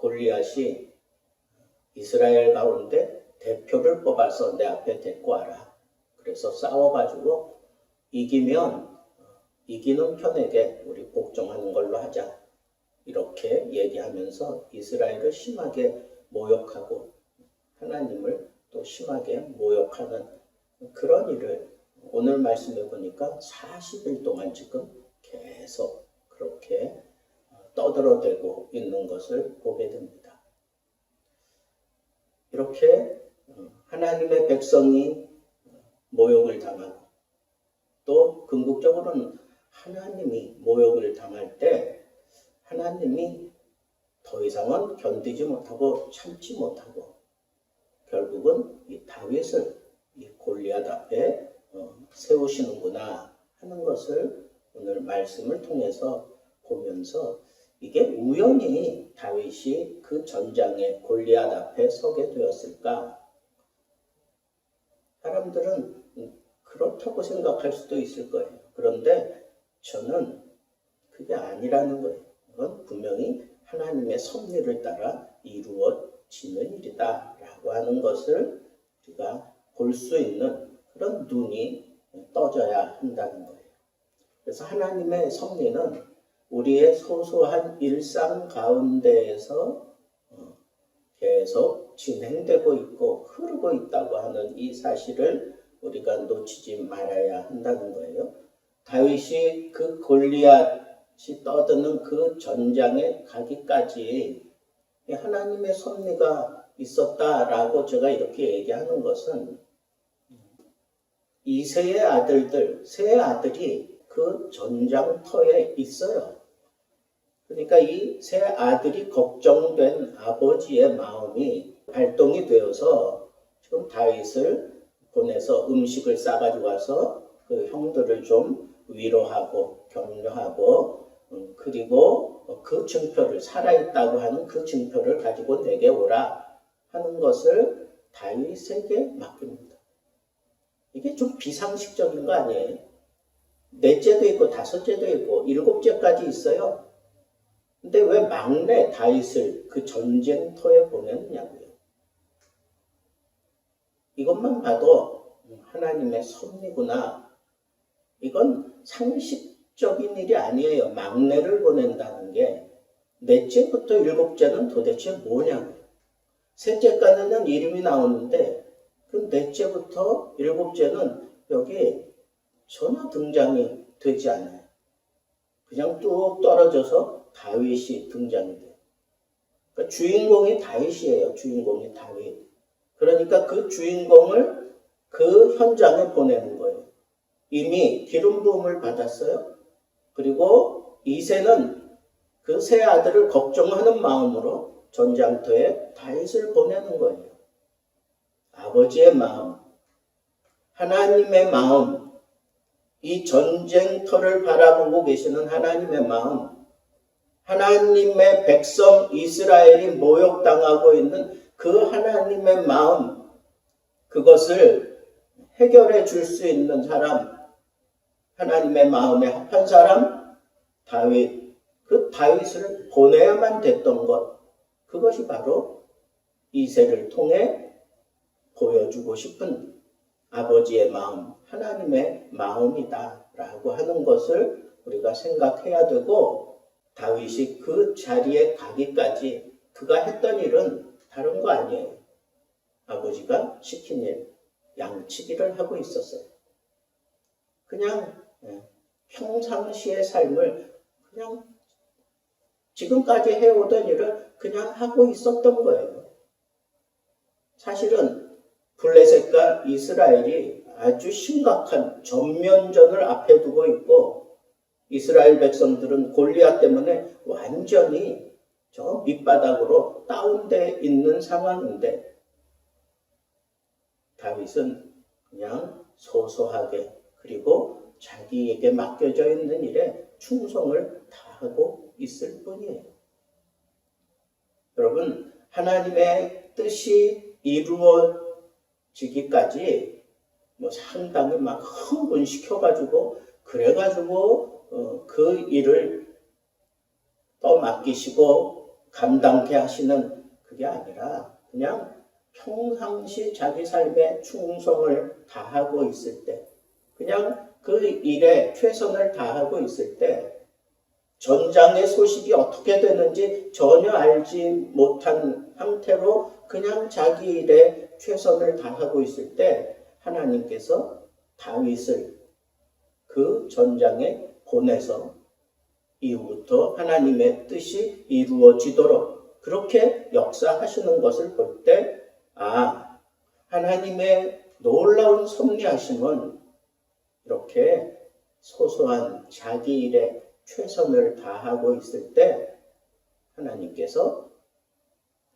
골리앗이 이스라엘 가운데 대표를 뽑아서 내 앞에 데리고 와라. 그래서 싸워가지고 이기면 이기는 편에게 우리 복종하는 걸로 하자. 이렇게 얘기하면서 이스라엘을 심하게 모욕하고 하나님을 또 심하게 모욕하는 그런 일을 오늘 말씀해 보니까 40일 동안 지금 계속 그렇게 떠들어대고 있는 것을 보게 됩니다. 이렇게 하나님의 백성이 모욕을 당하고 또 궁극적으로는 하나님이 모욕을 당할 때 하나님이 더 이상은 견디지 못하고 참지 못하고 결국은 이 다윗을 이 골리앗 앞에 세우시는구나 하는 것을 오늘 말씀을 통해서 보면서 이게 우연히 다윗이 그 전장에 골리앗 앞에 서게 되었을까? 사람들은 그렇다고 생각할 수도 있을 거예요. 그런데 저는 그게 아니라는 거예요. 그건 분명히 하나님의 섭리를 따라 이루어지는 일이다 라고 하는 것을 우리가 볼 수 있는 그런 눈이 떠져야 한다는 거예요. 그래서 하나님의 섭리는 우리의 소소한 일상 가운데에서 계속 진행되고 있고 흐르고 있다고 하는 이 사실을 우리가 놓치지 말아야 한다는 거예요. 다윗이 그 골리앗이 떠드는 그 전장에 가기까지 하나님의 섭리가 있었다라고 제가 이렇게 얘기하는 것은 이새의 아들들, 세 아들이 그 전장터에 있어요. 그러니까 이 세 아들이 걱정된 아버지의 마음이 발동이 되어서 지금 다윗을 보내서 음식을 싸가지고 와서 그 형들을 좀 위로하고 격려하고 그리고 그 증표를 살아있다고 하는 그 증표를 가지고 내게 오라 하는 것을 다윗에게 맡깁니다. 이게 좀 비상식적인 거 아니에요? 넷째도 있고 다섯째도 있고 일곱째까지 있어요. 근데 왜 막내 다윗을 그 전쟁터에 보냈냐고요. 이것만 봐도 하나님의 섭리구나. 이건 상식적인 일이 아니에요. 막내를 보낸다는 게 넷째부터 일곱째는 도대체 뭐냐고요. 셋째까지는 이름이 나오는데 그 넷째부터 일곱째는 여기 전혀 등장이 되지 않아요. 그냥 뚝 떨어져서 다윗이 등장이 돼요. 그러니까 주인공이 다윗이에요. 주인공이 다윗. 그러니까 그 주인공을 그 현장에 보내는 거예요. 이미 기름 부음을 받았어요. 그리고 이새는 그 세 아들을 걱정하는 마음으로 전장터에 다윗을 보내는 거예요. 아버지의 마음, 하나님의 마음, 이 전쟁터를 바라보고 계시는 하나님의 마음, 하나님의 백성 이스라엘이 모욕당하고 있는 그 하나님의 마음, 그것을 해결해 줄 수 있는 사람, 하나님의 마음에 합한 사람, 다윗. 그 다윗을 보내야만 됐던 것, 그것이 바로 이새를 통해 보여주고 싶은 아버지의 마음, 하나님의 마음이다 라고 하는 것을 우리가 생각해야 되고, 다윗이 그 자리에 가기까지 그가 했던 일은 다른 거 아니에요. 아버지가 시킨 일, 양치기를 하고 있었어요. 그냥 평상시의 삶을 그냥 지금까지 해오던 일을 그냥 하고 있었던 거예요. 사실은 블레셋과 이스라엘이 아주 심각한 전면전을 앞에 두고 있고 이스라엘 백성들은 골리앗 때문에 완전히 저 밑바닥으로 다운돼 있는 상황인데 다윗은 그냥 소소하게 그리고 자기에게 맡겨져 있는 일에 충성을 다하고 있을 뿐이에요. 여러분, 하나님의 뜻이 이루어지기까지 상당히 막 흥분시켜가지고 그래가지고 그 일을 또 맡기시고 감당케 하시는 그게 아니라 그냥 평상시 자기 삶에 충성을 다하고 있을 때, 그냥 그 일에 최선을 다하고 있을 때 전장의 소식이 어떻게 되는지 전혀 알지 못한 상태로 그냥 자기 일에 최선을 다하고 있을 때 하나님께서 다윗을 그 전장에 보내서 이후부터 하나님의 뜻이 이루어지도록 그렇게 역사하시는 것을 볼 때, 하나님의 놀라운 섭리하심은 이렇게 소소한 자기 일에 최선을 다하고 있을 때 하나님께서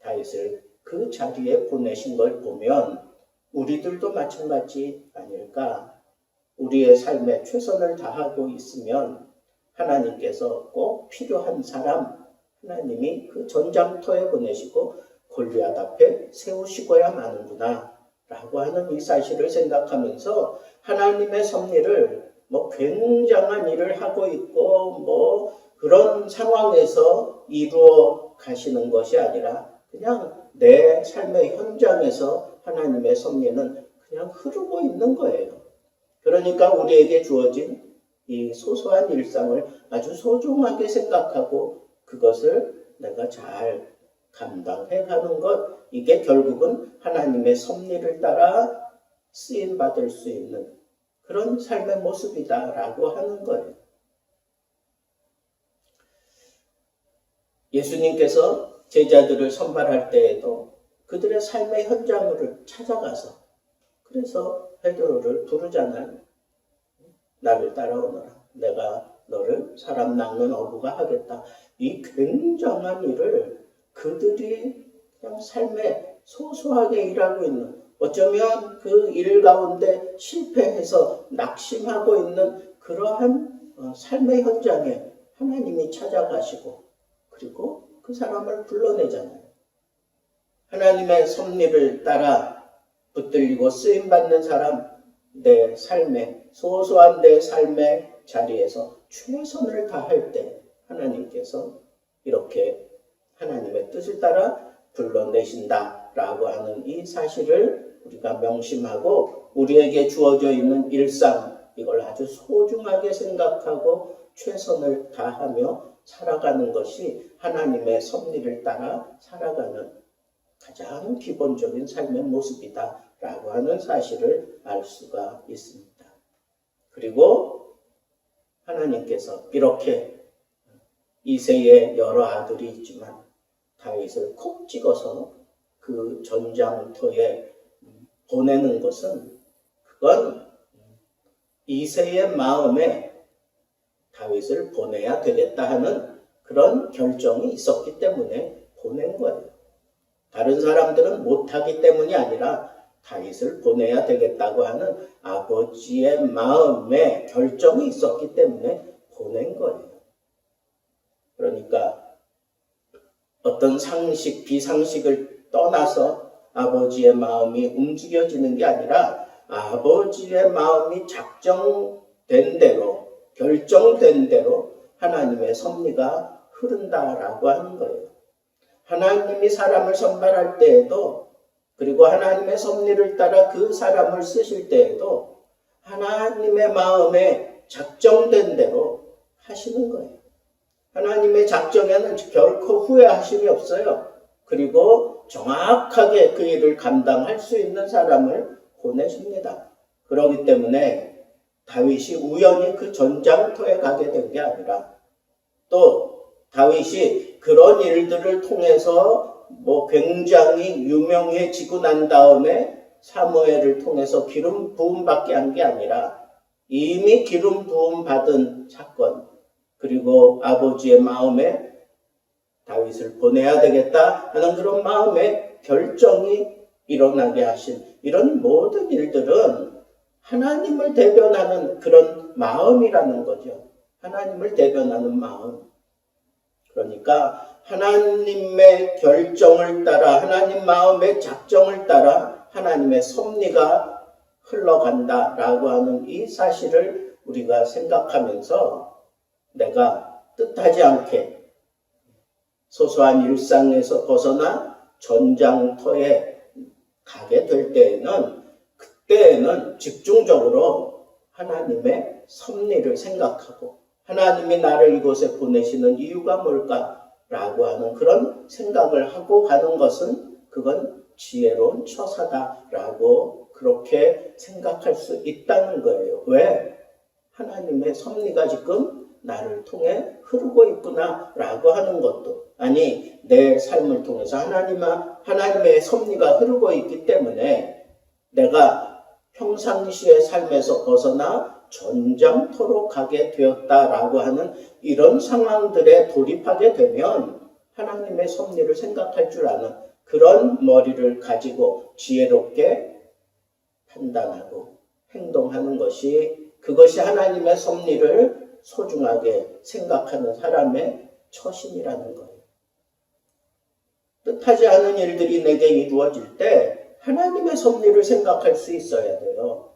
다윗을 그 자리에 보내신 걸 보면 우리들도 마찬가지 아닐까? 우리의 삶에 최선을 다하고 있으면 하나님께서 꼭 필요한 사람 하나님이 그 전장터에 보내시고 골리앗 앞에 세우시고야 마는구나 라고 하는 이 사실을 생각하면서 하나님의 섭리를 굉장한 일을 하고 있고 그런 상황에서 이루어 가시는 것이 아니라 그냥 내 삶의 현장에서 하나님의 섭리는 그냥 흐르고 있는 거예요. 그러니까 우리에게 주어진 이 소소한 일상을 아주 소중하게 생각하고 그것을 내가 잘 감당해 가는 것, 이게 결국은 하나님의 섭리를 따라 쓰임받을 수 있는 그런 삶의 모습이다라고 하는 거예요. 예수님께서 제자들을 선발할 때에도 그들의 삶의 현장을 찾아가서 그래서 베드로를 부르잖아요. 나를 따라오너라. 내가 너를 사람 낚는 어부가 하겠다. 이 굉장한 일을 그들이 그냥 삶에 소소하게 일하고 있는, 어쩌면 그 일 가운데 실패해서 낙심하고 있는 그러한 삶의 현장에 하나님이 찾아가시고 그리고 그 사람을 불러내잖아요. 하나님의 섭리를 따라 붙들리고 쓰임받는 사람, 내 삶에 소소한 내 삶의 자리에서 최선을 다할 때 하나님께서 이렇게 하나님의 뜻을 따라 불러내신다라고 하는 이 사실을 우리가 명심하고 우리에게 주어져 있는 일상, 이걸 아주 소중하게 생각하고 최선을 다하며 살아가는 것이 하나님의 섭리를 따라 살아가는 가장 기본적인 삶의 모습이다라고 하는 사실을 알 수가 있습니다. 그리고 하나님께서 이렇게 이새의 여러 아들이 있지만 다윗을 콕 찍어서 그 전장터에 보내는 것은 그건 이새의 마음에 다윗을 보내야 되겠다 하는 그런 결정이 있었기 때문에 보낸 거예요. 다른 사람들은 못하기 때문이 아니라 다윗을 보내야 되겠다고 하는 아버지의 마음에 결정이 있었기 때문에 보낸 거예요. 그러니까 어떤 상식, 비상식을 떠나서 아버지의 마음이 움직여지는 게 아니라 아버지의 마음이 작정된 대로, 결정된 대로 하나님의 섭리가 흐른다라고 하는 거예요. 하나님이 사람을 선발할 때에도, 그리고 하나님의 섭리를 따라 그 사람을 쓰실 때에도 하나님의 마음에 작정된 대로 하시는 거예요. 하나님의 작정에는 결코 후회하심이 없어요. 그리고 정확하게 그 일을 감당할 수 있는 사람을 보내십니다. 그렇기 때문에 다윗이 우연히 그 전장터에 가게 된 게 아니라 또 다윗이 그런 일들을 통해서 굉장히 유명해지고 난 다음에 사무엘을 통해서 기름 부음 받게 한 게 아니라 이미 기름 부음 받은 사건, 그리고 아버지의 마음에 다윗을 보내야 되겠다 하는 그런 마음의 결정이 일어나게 하신 이런 모든 일들은 하나님을 대변하는 그런 마음이라는 거죠. 하나님을 대변하는 마음. 그러니까 하나님의 결정을 따라, 하나님 마음의 작정을 따라 하나님의 섭리가 흘러간다라고 하는 이 사실을 우리가 생각하면서 내가 뜻하지 않게 소소한 일상에서 벗어나 전장터에 가게 될 때에는 그때에는 집중적으로 하나님의 섭리를 생각하고 하나님이 나를 이곳에 보내시는 이유가 뭘까라고 하는 그런 생각을 하고 가는 것은 그건 지혜로운 처사다라고 그렇게 생각할 수 있다는 거예요. 왜? 하나님의 섭리가 지금 나를 통해 흐르고 있구나라고 하는 것도 아니 내 삶을 통해서 하나님의 섭리가 흐르고 있기 때문에 내가 평상시의 삶에서 벗어나 전장터로 가게 되었다라고 하는 이런 상황들에 돌입하게 되면 하나님의 섭리를 생각할 줄 아는 그런 머리를 가지고 지혜롭게 판단하고 행동하는 것이 그것이 하나님의 섭리를 소중하게 생각하는 사람의 처신이라는 거예요. 뜻하지 않은 일들이 내게 이루어질 때 하나님의 섭리를 생각할 수 있어야 돼요.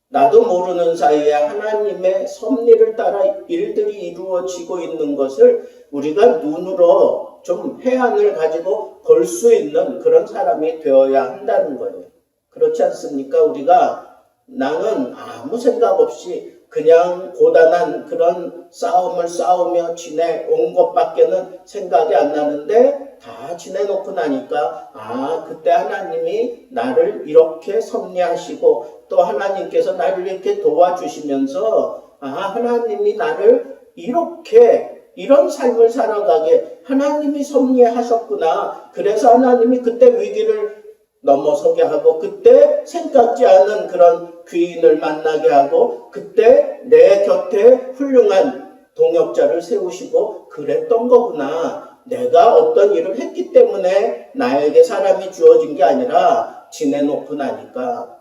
나도 모르는 사이에 하나님의 섭리를 따라 일들이 이루어지고 있는 것을 우리가 눈으로 좀 해안을 가지고 볼 수 있는 그런 사람이 되어야 한다는 거예요. 그렇지 않습니까? 우리가 나는 아무 생각 없이 그냥 고단한 그런 싸움을 싸우며 지내온 것밖에는 생각이 안 나는데 다 지내놓고 나니까 그때 하나님이 나를 이렇게 섭리하시고 또 하나님께서 나를 이렇게 도와주시면서 하나님이 나를 이런 삶을 살아가게 하나님이 섭리하셨구나. 그래서 하나님이 그때 위기를 넘어서게 하고 그때 생각지 않은 그런 귀인을 만나게 하고 그때 내 곁에 훌륭한 동역자를 세우시고 그랬던 거구나. 내가 어떤 일을 했기 때문에 나에게 사람이 주어진 게 아니라 지내놓고 나니까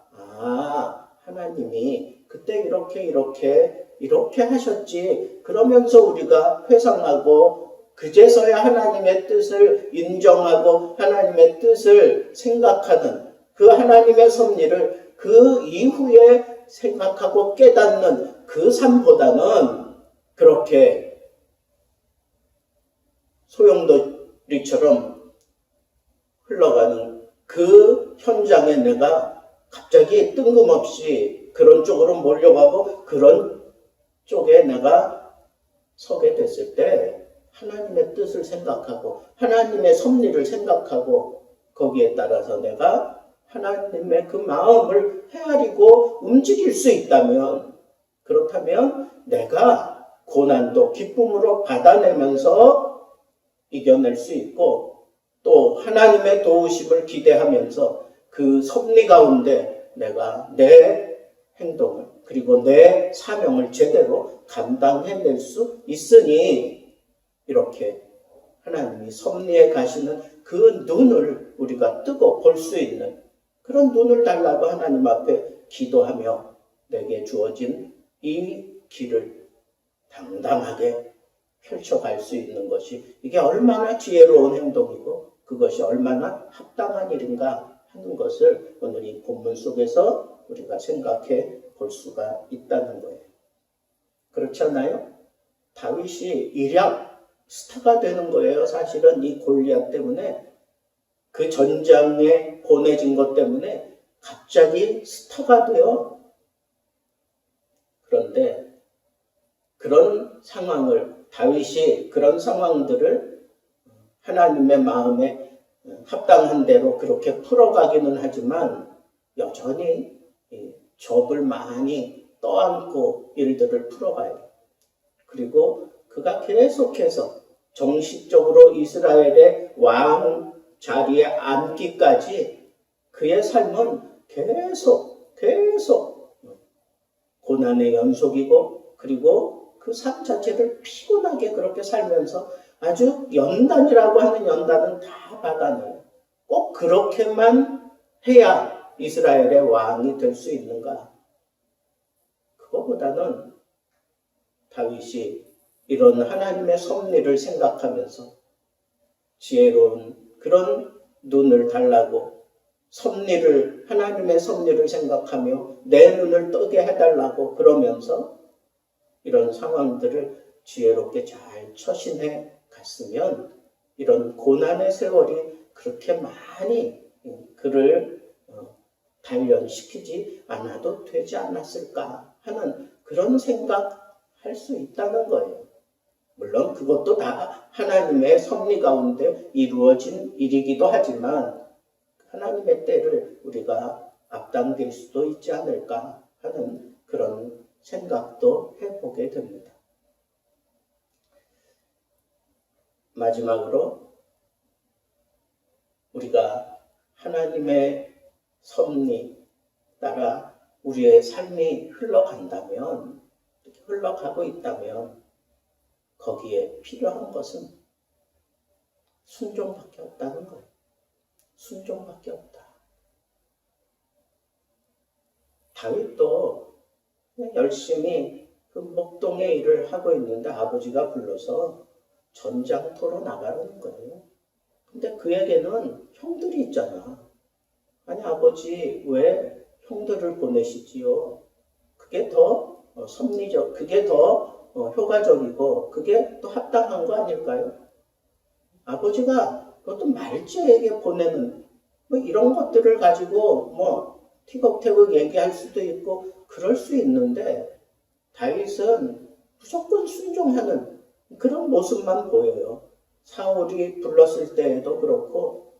하나님이 그때 이렇게 하셨지. 그러면서 우리가 회상하고 그제서야 하나님의 뜻을 인정하고 하나님의 뜻을 생각하는 그 하나님의 섭리를 그 이후에 생각하고 깨닫는 그 삶보다는 그렇게 소용돌이처럼 흘러가는 그 현장에 내가 갑자기 뜬금없이 그런 쪽으로 몰려가고 그런 쪽에 내가 서게 됐을 때 하나님의 뜻을 생각하고 하나님의 섭리를 생각하고 거기에 따라서 내가 하나님의 그 마음을 헤아리고 움직일 수 있다면 그렇다면 내가 고난도 기쁨으로 받아내면서 이겨낼 수 있고 또 하나님의 도우심을 기대하면서 그 섭리 가운데 내가 내 행동을 그리고 내 사명을 제대로 감당해낼 수 있으니 이렇게 하나님이 섭리에 가시는 그 눈을 우리가 뜨고 볼 수 있는 그런 눈을 달라고 하나님 앞에 기도하며 내게 주어진 이 길을 당당하게 펼쳐갈 수 있는 것이 이게 얼마나 지혜로운 행동이고 그것이 얼마나 합당한 일인가 하는 것을 오늘 이 본문 속에서 우리가 생각해 볼 수가 있다는 거예요. 그렇지 않아요? 다윗이 일약 스타가 되는 거예요. 사실은 이 골리앗 때문에 그 전장에 보내진 것 때문에 갑자기 스타가 돼요. 그런데 그런 상황을 다윗이 그런 상황들을 하나님의 마음에 합당한 대로 그렇게 풀어가기는 하지만 여전히 적을 많이 떠안고 일들을 풀어가요. 그리고 그가 계속해서 정식적으로 이스라엘의 왕 자리에 앉기까지 그의 삶은 계속 고난의 연속이고 그리고 그 삶 자체를 피곤하게 그렇게 살면서 아주 연단이라고 하는 연단은 다 받아내요. 꼭 그렇게만 해야 이스라엘의 왕이 될 수 있는가? 그거보다는 다윗이 이런 하나님의 섭리를 생각하면서 지혜로운 그런 눈을 달라고 하나님의 섭리를 생각하며 내 눈을 뜨게 해달라고 그러면서 이런 상황들을 지혜롭게 잘 처신해 갔으면 이런 고난의 세월이 그렇게 많이 그를 단련시키지 않아도 되지 않았을까 하는 그런 생각할 수 있다는 거예요. 물론 그것도 다 하나님의 섭리 가운데 이루어진 일이기도 하지만 하나님의 때를 우리가 앞당길 수도 있지 않을까 하는 그런 생각도 해보게 됩니다. 마지막으로 우리가 하나님의 섭리 따라 우리의 삶이 흘러간다면, 이렇게 흘러가고 있다면 거기에 필요한 것은 순종밖에 없다는 거예요. 순종밖에 없다. 다윗도 열심히 그 목동의 일을 하고 있는데 아버지가 불러서 전장터로 나가라는 거예요. 근데 그에게는 형들이 있잖아. 아니 아버지 왜 형들을 보내시지요? 그게 더 섭리적, 그게 더 효과적이고 그게 또 합당한 거 아닐까요? 아버지가 그것도 말제에게 보내는 뭐 이런 것들을 가지고 뭐 티격태격 얘기할 수도 있고 그럴 수 있는데 다윗은 무조건 순종하는 그런 모습만 보여요. 사울이 불렀을 때에도 그렇고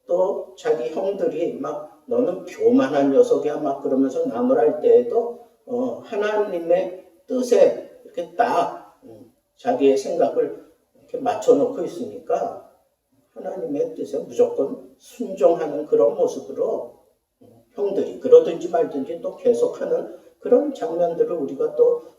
또 자기 형들이 막 너는 교만한 녀석이야 막 그러면서 나무랄 때에도 하나님의 뜻에 이렇게 딱 자기의 생각을 이렇게 맞춰놓고 있으니까 하나님의 뜻에 무조건 순종하는 그런 모습으로 형들이 그러든지 말든지 또 계속하는 그런 장면들을 우리가 또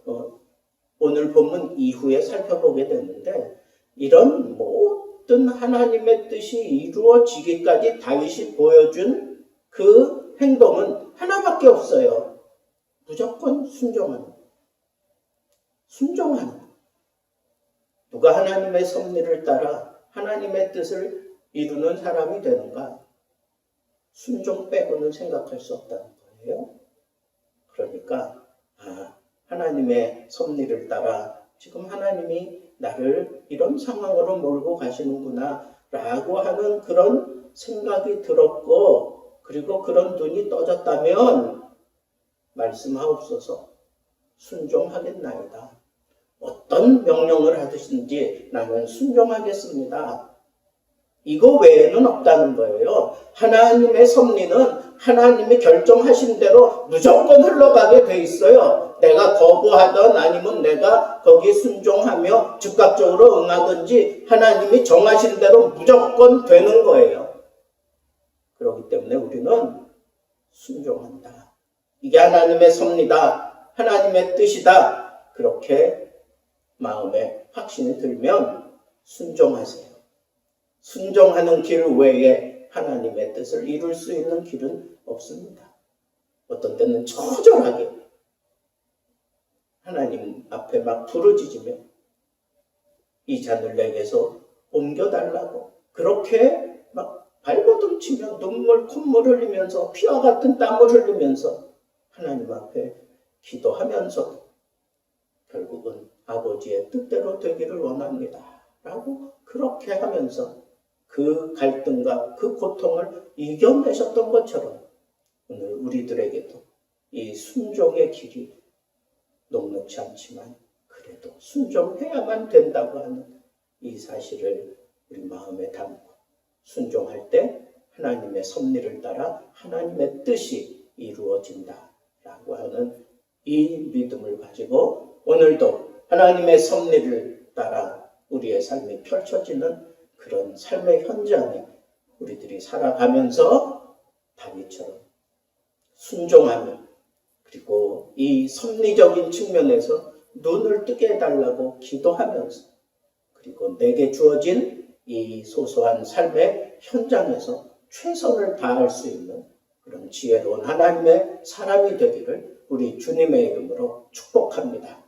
오늘 본문 이후에 살펴보게 되는데 이런 모든 하나님의 뜻이 이루어지기까지 다윗이 보여준 그 행동은 하나밖에 없어요. 무조건 순종하는. 순종하는. 누가 하나님의 섭리를 따라 하나님의 뜻을 이루는 사람이 되는가? 순종 빼고는 생각할 수 없다는 거예요. 그러니까 하나님의 섭리를 따라 지금 하나님이 나를 이런 상황으로 몰고 가시는구나 라고 하는 그런 생각이 들었고 그리고 그런 눈이 떠졌다면 말씀하옵소서 순종하겠나이다. 어떤 명령을 하듯이 나는 순종하겠습니다. 이거 외에는 없다는 거예요. 하나님의 섭리는 하나님이 결정하신 대로 무조건 흘러가게 돼 있어요. 내가 거부하든 아니면 내가 거기에 순종하며 즉각적으로 응하든지 하나님이 정하신 대로 무조건 되는 거예요. 그렇기 때문에 우리는 순종한다. 이게 하나님의 섭리다. 하나님의 뜻이다. 그렇게 마음에 확신이 들면 순종하세요. 순종하는 길 외에 하나님의 뜻을 이룰 수 있는 길은 없습니다. 어떤 때는 처절하게 하나님 앞에 막 부르짖으며 이 잔을 내게서 옮겨달라고 그렇게 막 발버둥 치며 눈물 콧물 흘리면서 피와 같은 땀을 흘리면서 하나님 앞에 기도하면서 결국은 아버지의 뜻대로 되기를 원합니다. 라고 그렇게 하면서 그 갈등과 그 고통을 이겨내셨던 것처럼 오늘 우리들에게도 이 순종의 길이 녹록지 않지만 그래도 순종해야만 된다고 하는 이 사실을 우리 마음에 담고 순종할 때 하나님의 섭리를 따라 하나님의 뜻이 이루어진다라고 하는 이 믿음을 가지고 오늘도 하나님의 섭리를 따라 우리의 삶이 펼쳐지는 그런 삶의 현장에 우리들이 살아가면서 다윗처럼 순종하며 그리고 이 섭리적인 측면에서 눈을 뜨게 해달라고 기도하면서 그리고 내게 주어진 이 소소한 삶의 현장에서 최선을 다할 수 있는 그런 지혜로운 하나님의 사람이 되기를 우리 주님의 이름으로 축복합니다.